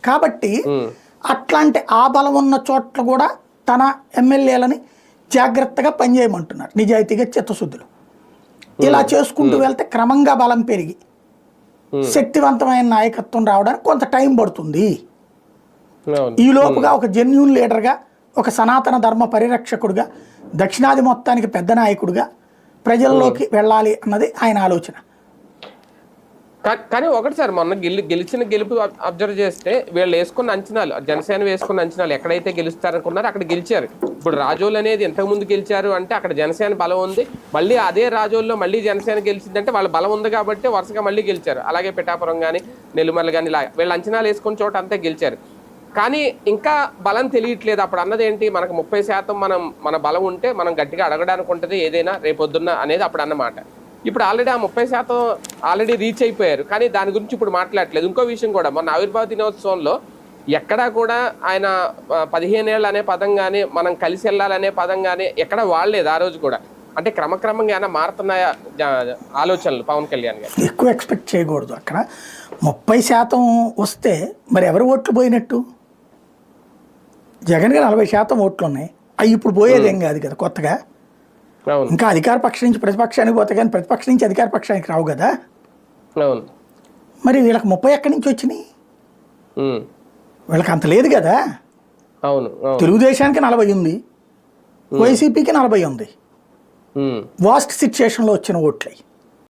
కాబట్టి అట్లాంటి ఆ బలం ఉన్న చోట్ల కూడా తన ఎమ్మెల్యేలని జాగ్రత్తగా పనిచేయమంటున్నారు, నిజాయితీగా చిత్తశుద్ధులు. ఇలా చేసుకుంటూ వెళ్తే క్రమంగా బలం పెరిగి శక్తివంతమైన నాయకత్వం రావడానికి కొంత టైం పడుతుంది. ఈ లోపుగా ఒక జెన్యూన్ లీడర్గా, ఒక సనాతన ధర్మ పరిరక్షకుడుగా, దక్షిణాది మొత్తానికి పెద్ద నాయకుడిగా ప్రజల్లోకి వెళ్ళాలి అన్నది ఆయన ఆలోచన. కానీ ఒకటి సార్, మొన్న గెలిచిన గెలుపు అబ్జర్వ్ చేస్తే వీళ్ళు వేసుకున్న అంచనాలు, జనసేన వేసుకున్న అంచనాలు ఎక్కడైతే గెలుస్తారనుకున్నారో అక్కడ గెలిచారు. ఇప్పుడు రాజోలు అనేది ఇంతకుముందు గెలిచారు అంటే అక్కడ జనసేన బలం ఉంది. మళ్ళీ అదే రాజోల్లో మళ్ళీ జనసేన గెలిచిందంటే వాళ్ళ బలం ఉంది కాబట్టి వరుసగా మళ్ళీ గెలిచారు. అలాగే పిఠాపురం కానీ నెల్లిమర్ల కానీ ఇలా వీళ్ళు అంచనాలు వేసుకున్న చోట అంతా గెలిచారు. కానీ ఇంకా బలం తెలియట్లేదు. అప్పుడు అన్నది ఏంటి, మనకు 30% మన బలం ఉంటే మనం గట్టిగా అడగడానికి ఉంటుంది ఏదైనా రేపొద్దున్న అనేది అప్పుడు అన్నమాట. ఇప్పుడు ఆల్రెడీ ఆ 30% ఆల్రెడీ రీచ్ అయిపోయారు, కానీ దాని గురించి ఇప్పుడు మాట్లాడలేదు. ఇంకో విషయం కూడా, మొన్న ఆవిర్భావ దినోత్సవంలో ఎక్కడా కూడా ఆయన 15 ఏళ్ళు అనే పదం కానీ, మనం కలిసి వెళ్ళాలనే పదం కానీ ఎక్కడా వాడలేదు ఆ రోజు కూడా. అంటే క్రమక్రమంగా ఏమైనా మారుతున్నాయా ఆలోచనలు పవన్ కళ్యాణ్ గారు? ఎక్కువ ఎక్స్పెక్ట్ చేయకూడదు. అక్కడ 30% వస్తే మరి ఎవరు ఓట్లు పోయినట్టు? జగన్ గారు 40% ఓట్లు ఉన్నాయి, అవి ఇప్పుడు పోయేదేం కాదు కదా కొత్తగా. ఇంకా అధికార పక్షం నుంచి ప్రతిపక్షానికి పోతే కానీ ప్రతిపక్షం నుంచి అధికార పక్షానికి రావు కదా. మరి వీళ్ళకి 30 ఎక్కడి నుంచి వచ్చినాయి? వీళ్ళకి అంత లేదు కదా. తెలుగుదేశానికి 40 ఉంది, వైసీపీకి 40 ఉంది. వాస్ట్ సిచ్యుయేషన్లో వచ్చిన ఓట్లయి.